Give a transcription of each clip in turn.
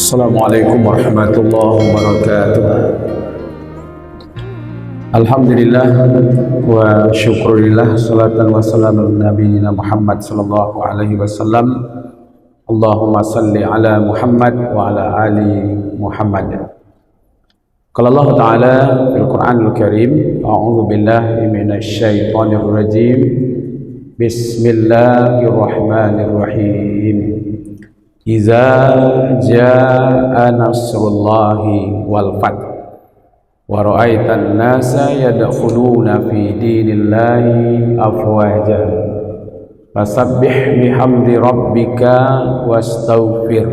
Assalamualaikum warahmatullahi wabarakatuh. Alhamdulillah wa syukurillah, salatan wa salamun nabiyina Muhammad sallallahu alaihi wasallam. Allahumma salli ala Muhammad wa ala ali Muhammad. Qala Allah Ta'ala fil Qur'anil Karim, a'udzu billahi minasy syaithanir rajim. Bismillahirrahmanirrahim. Iza jaa nasrullahi wal fath wa ra'aitan nasa yadkhuluna fi dinillahi afwaja fasabbih bihamdi rabbika wastaghfir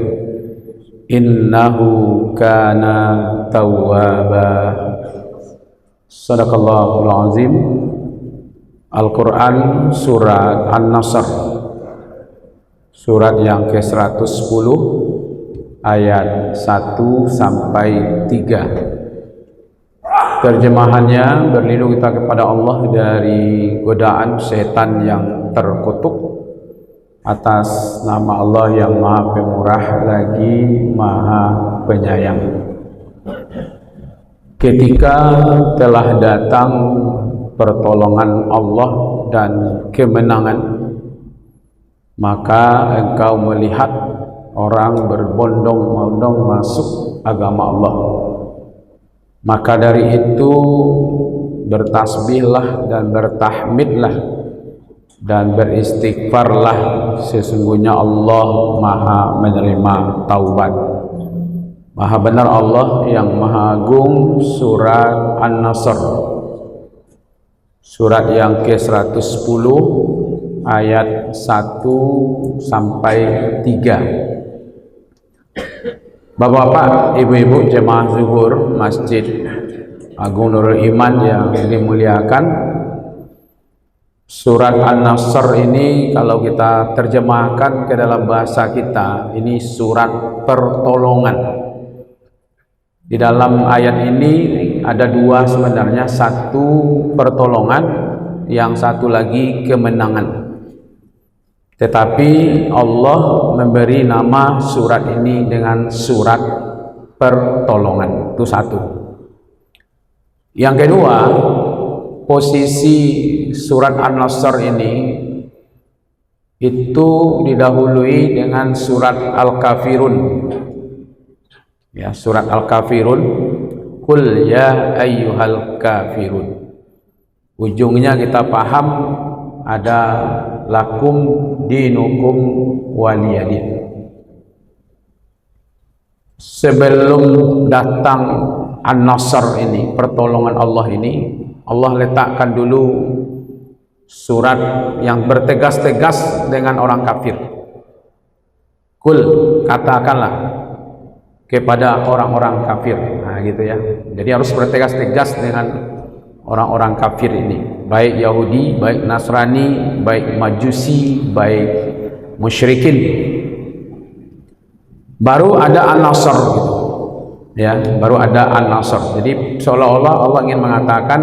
innahu kana tawwaba. Sadaqallahul azim. Al-Quran surat An-Nasr, surat yang ke-110 ayat 1 sampai 3. Terjemahannya, berlindung kita kepada Allah dari godaan setan yang terkutuk atas nama Allah yang Maha Pemurah lagi Maha Penyayang. Ketika telah datang pertolongan Allah dan kemenangan, maka engkau melihat orang berbondong-bondong masuk agama Allah. Maka dari itu bertasbihlah dan bertahmidlah dan beristighfarlah, sesungguhnya Allah Maha menerima taubat. Maha benar Allah yang Maha Agung. Surat An-Nasr, surat yang ke-110 ayat 1 sampai 3. Bapak-bapak, ibu-ibu jemaah zuhur Masjid Agung Nurul Iman yang dimuliakan, surat An-Nasr ini kalau kita terjemahkan ke dalam bahasa kita, ini surat pertolongan. Di dalam ayat ini ada dua sebenarnya, satu pertolongan, yang satu lagi kemenangan. Tetapi Allah memberi nama surat ini dengan surat pertolongan, itu satu. Yang kedua, posisi surat An-Nasr ini itu didahului dengan surat Al-Kafirun. Ya, surat Al-Kafirun, Qul ya ayyuhal kafirun. Ujungnya kita paham ada lakum dinukum waliyadin. Sebelum datang An-Nasr ini, pertolongan Allah ini, Allah letakkan dulu surat yang bertegas-tegas dengan orang kafir. Qul, katakanlah kepada orang-orang kafir. Nah gitu ya, jadi harus bertegas-tegas dengan orang-orang kafir ini, baik Yahudi, baik Nasrani, baik Majusi, baik musyrikin. Baru ada An-Nasr gitu. Ya, baru ada An-Nasr. Jadi seolah-olah Allah ingin mengatakan,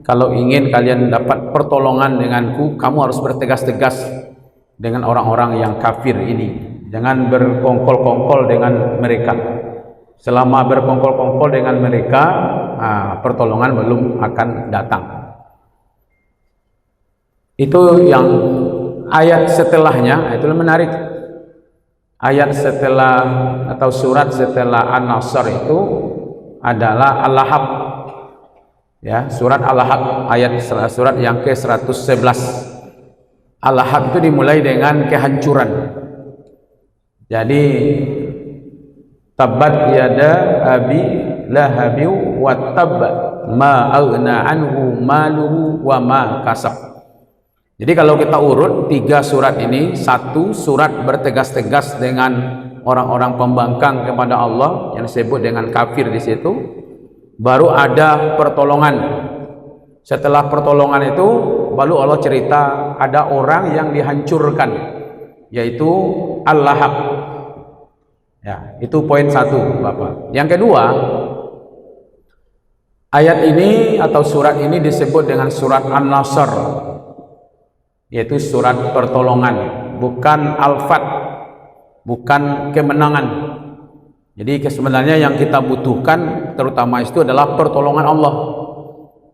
kalau ingin kalian dapat pertolongan denganku, kamu harus bertegas-tegas dengan orang-orang yang kafir ini. Jangan berkongkol-kongkol dengan mereka. Selama berkongkol-kongkol dengan mereka, pertolongan belum akan datang. Itu yang ayat setelahnya, itu menarik. Ayat setelah atau surat setelah An-Nasr itu adalah Al-Lahab. Ya, surat Al-Lahab, ayat surat yang ke-111. Al-Lahab itu dimulai dengan kehancuran. Jadi tabbat yada abi lahabi wa tabba ma aghna anhu maluhu wa ma kasab. Jadi kalau kita urut tiga surat ini, satu surat bertegas-tegas dengan orang-orang pembangkang kepada Allah yang disebut dengan kafir di situ. Baru ada pertolongan. Setelah pertolongan itu baru Allah cerita ada orang yang dihancurkan, yaitu Al-Lahab. Ya, itu poin satu, Bapak. Yang kedua, ayat ini atau surat ini disebut dengan surat An-Nasr, yaitu surat pertolongan, bukan Al-Fath, bukan kemenangan. Jadi sebenarnya yang kita butuhkan terutama itu adalah pertolongan Allah.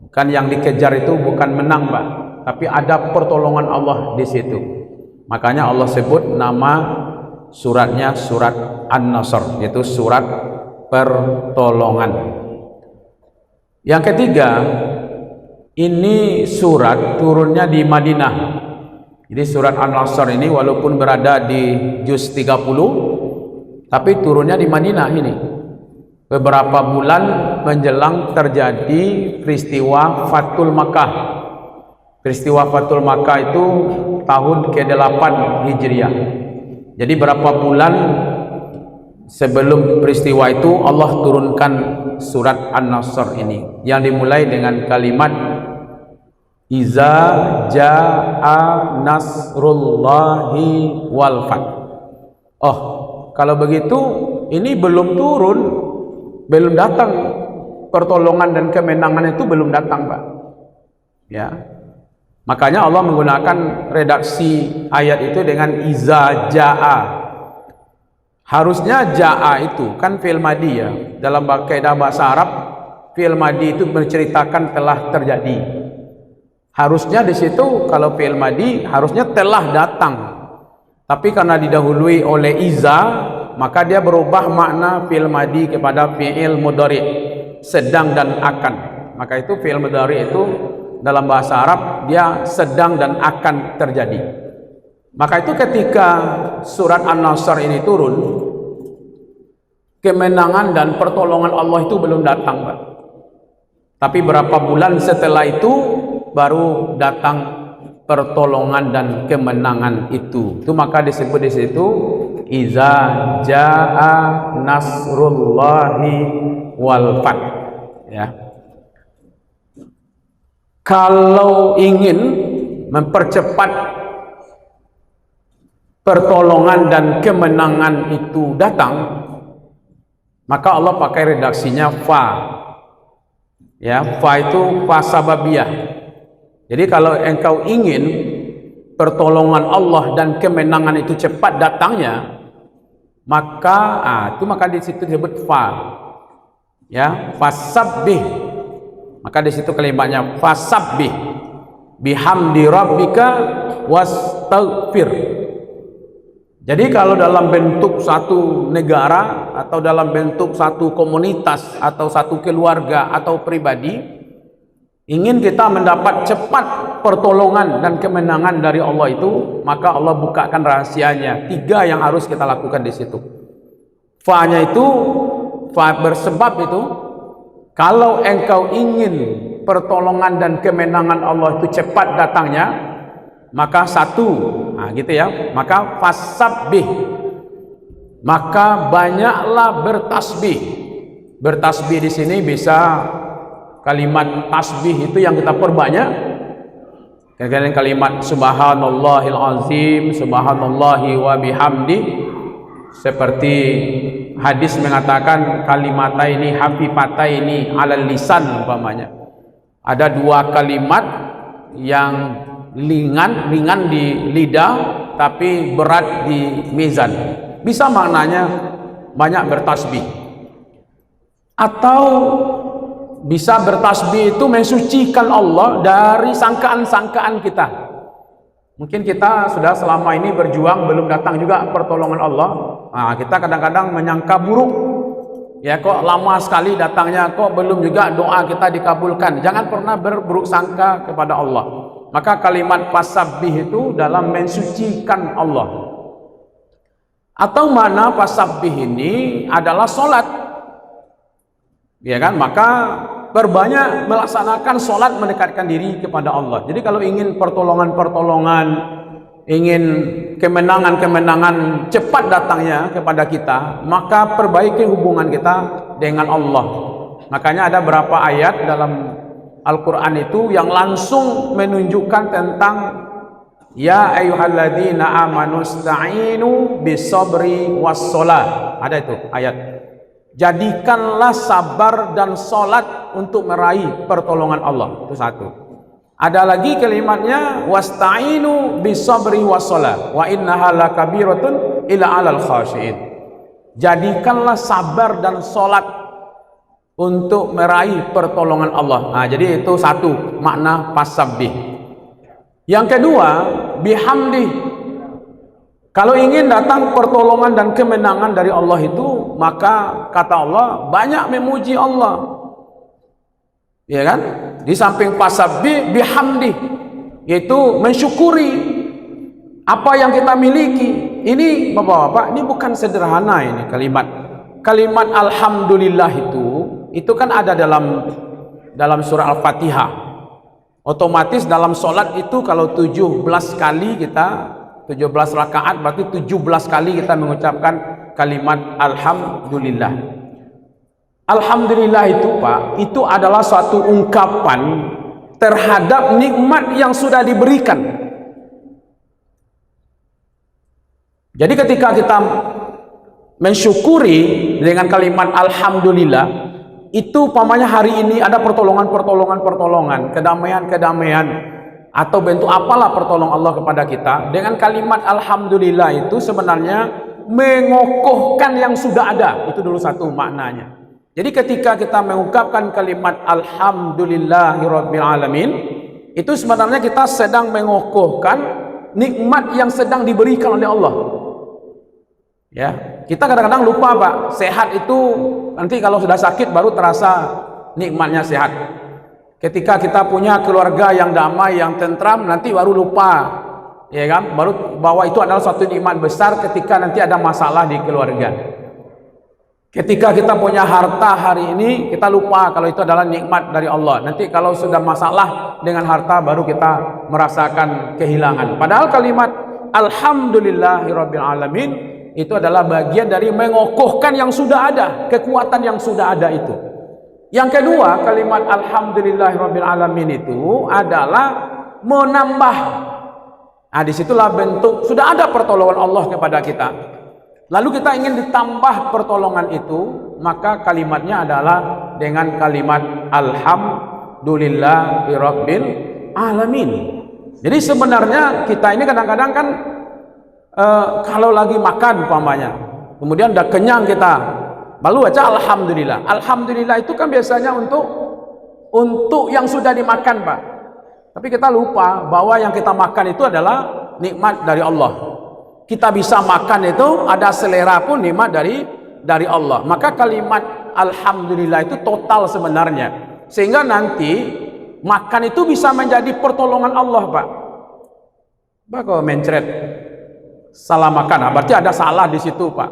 Bukan yang dikejar itu bukan menang, Pak, tapi ada pertolongan Allah di situ. Makanya Allah sebut nama suratnya surat An-Nasr, yaitu surat pertolongan. Yang ketiga, ini surat turunnya di Madinah. Jadi surat An-Nasr ini walaupun berada di juz 30, tapi turunnya di Madinah ini. Beberapa bulan menjelang terjadi peristiwa Fathul Makkah. Peristiwa Fathul Makkah itu tahun ke-8 Hijriah. Jadi berapa bulan sebelum peristiwa itu Allah turunkan surat An-Nasr ini, yang dimulai dengan kalimat Iza jaa nasrullahi wal fath. Oh, kalau begitu ini belum turun, belum datang pertolongan dan kemenangan itu belum datang, Pak. Ya. Makanya Allah menggunakan redaksi ayat itu dengan iza jaa. Harusnya jaa itu kan fi'il madhi ya. Dalam kaidah bahasa Arab, fi'il madhi itu menceritakan telah terjadi. Harusnya di situ kalau fi'il madhi harusnya telah datang. Tapi karena didahului oleh iza, maka dia berubah makna fi'il madhi kepada fi'il mudhari, sedang dan akan. Maka itu fi'il mudhari itu dalam bahasa Arab dia sedang dan akan terjadi. Maka itu ketika surat An-Nasr ini turun, kemenangan dan pertolongan Allah itu belum datang, Pak. Tapi berapa bulan setelah itu baru datang pertolongan dan kemenangan itu. Itu maka disebut di situ iza jaa nasrullahi wal fath. Ya. Kalau ingin mempercepat pertolongan dan kemenangan itu datang, maka Allah pakai redaksinya fa. Ya, fa itu fa sababiyah. Jadi kalau engkau ingin pertolongan Allah dan kemenangan itu cepat datangnya, maka maka di situ disebut fa. Ya, fasabbih. Maka di situ kalimatnya fasabbih bihamdi rabbika wastaghfir. Jadi kalau dalam bentuk satu negara atau dalam bentuk satu komunitas atau satu keluarga atau pribadi, ingin kita mendapat cepat pertolongan dan kemenangan dari Allah itu, maka Allah bukakan rahasianya. 3 yang harus kita lakukan di situ. Fa-nya itu, fa bersebab itu, kalau engkau ingin pertolongan dan kemenangan Allah itu cepat datangnya, maka gitu ya, maka fasabbih, maka banyaklah bertasbih. Bertasbih di sini bisa kalimat tasbih itu yang kita perbanyak. Kadang-kadang kalimat subhanallahil azim, subhanallahi wa bihamdi, seperti hadis mengatakan kalimataini hafifataini alal lisan umpamanya. Ada 2 kalimat yang ringan di lidah tapi berat di mizan. Bisa maknanya banyak bertasbih. Atau bisa bertasbih itu mensucikan Allah dari sangkaan-sangkaan kita. Mungkin kita sudah selama ini berjuang belum datang juga pertolongan Allah. Nah, kita kadang-kadang menyangka buruk. Ya, kok lama sekali datangnya, kok belum juga doa kita dikabulkan. Jangan pernah berburuk sangka kepada Allah. Maka kalimat fasabbih itu dalam mensucikan Allah. Atau mana fasabbih ini adalah solat. Ya kan? Maka perbanyak melaksanakan solat mendekatkan diri kepada Allah. Jadi kalau ingin pertolongan-pertolongan, ingin kemenangan-kemenangan cepat datangnya kepada kita, maka perbaiki hubungan kita dengan Allah. Makanya ada beberapa ayat dalam Al-Quran itu yang langsung menunjukkan tentang ya ayyuhalladzina amanu sta'inu bisabri wassalah. Ada itu ayat. Jadikanlah sabar dan salat untuk meraih pertolongan Allah. Itu satu. Ada lagi kalimatnya wasta'inu bisabri wassalah wa innaha lakabiratun ila 'alal khashiin. jadikanlah sabar dan sholat untuk meraih pertolongan Allah. Nah, jadi itu satu makna fasabbih. Yang kedua, bihamdi. Kalau ingin datang pertolongan dan kemenangan dari Allah itu, maka kata Allah banyak memuji Allah. Ya kan? Di samping fasabbih, bihamdi, yaitu mensyukuri apa yang kita miliki. Ini Bapak-bapak, ini bukan sederhana ini kalimat. Kalimat alhamdulillah itu kan ada dalam surah Al-Fatihah. Otomatis dalam sholat itu kalau 17 kali kita 17 rakaat berarti 17 kali kita mengucapkan kalimat alhamdulillah. Alhamdulillah itu Pak, itu adalah suatu ungkapan terhadap nikmat yang sudah diberikan. Jadi ketika kita mensyukuri dengan kalimat alhamdulillah, itu pamannya hari ini ada pertolongan, kedamaian, atau bentuk apalah pertolongan Allah kepada kita. Dengan kalimat alhamdulillah itu sebenarnya mengokohkan yang sudah ada. Itu dulu satu maknanya. Jadi ketika kita mengungkapkan kalimat alhamdulillahirabbil alamin, itu sebenarnya kita sedang mengokohkan nikmat yang sedang diberikan oleh Allah. Ya, kita kadang-kadang lupa Pak, sehat itu nanti kalau sudah sakit baru terasa nikmatnya sehat. Ketika kita punya keluarga yang damai, yang tentram, nanti baru lupa, ya kan? Baru bahwa itu adalah suatu nikmat besar ketika nanti ada masalah di keluarga. Ketika kita punya harta hari ini, kita lupa kalau itu adalah nikmat dari Allah. Nanti kalau sudah masalah dengan harta, baru kita merasakan kehilangan. Padahal kalimat alhamdulillahirabbil alamin itu adalah bagian dari mengokohkan yang sudah ada, kekuatan yang sudah ada itu. Yang kedua, kalimat alhamdulillahirabbil alamin itu adalah menambah. Nah, disitulah bentuk sudah ada pertolongan Allah kepada kita. Lalu kita ingin ditambah pertolongan itu, maka kalimatnya adalah dengan kalimat alhamdulillahirabbil alamin. Jadi sebenarnya kita ini kadang-kadang kan kalau lagi makan umpamanya, kemudian udah kenyang kita, lalu baca alhamdulillah. Alhamdulillah itu kan biasanya untuk yang sudah dimakan Pak. Tapi kita lupa bahwa yang kita makan itu adalah nikmat dari Allah. Kita bisa makan itu ada selera pun nikmat dari Allah. Maka kalimat alhamdulillah itu total sebenarnya. Sehingga nanti makan itu bisa menjadi pertolongan Allah Pak. Pak kok mencret salah makan, berarti ada salah di situ Pak.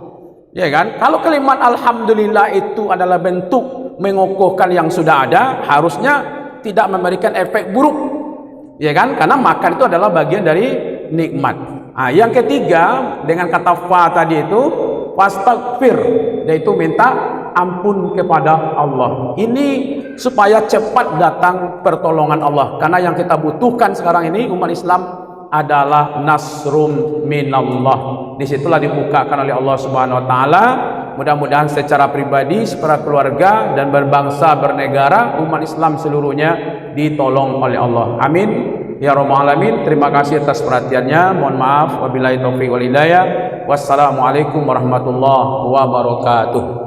Ya kan? Kalau kalimat alhamdulillah itu adalah bentuk mengokohkan yang sudah ada, harusnya tidak memberikan efek buruk. Ya kan? Karena makan itu adalah bagian dari nikmat. Nah, yang ketiga dengan kata fa tadi itu fastaghfir, yaitu minta ampun kepada Allah. Ini supaya cepat datang pertolongan Allah. Karena yang kita butuhkan sekarang ini umat Islam adalah nasrum minallah. Disitulah dibukakan oleh Allah Subhanahu wa taala. Mudah-mudahan secara pribadi, secara keluarga dan berbangsa bernegara, umat Islam seluruhnya ditolong oleh Allah. Amin. Ya Rabbal Alamin. Terima kasih atas perhatiannya. Mohon maaf. Wabillahi taufiq wal hidayah. Wassalamualaikum warahmatullahi wabarakatuh.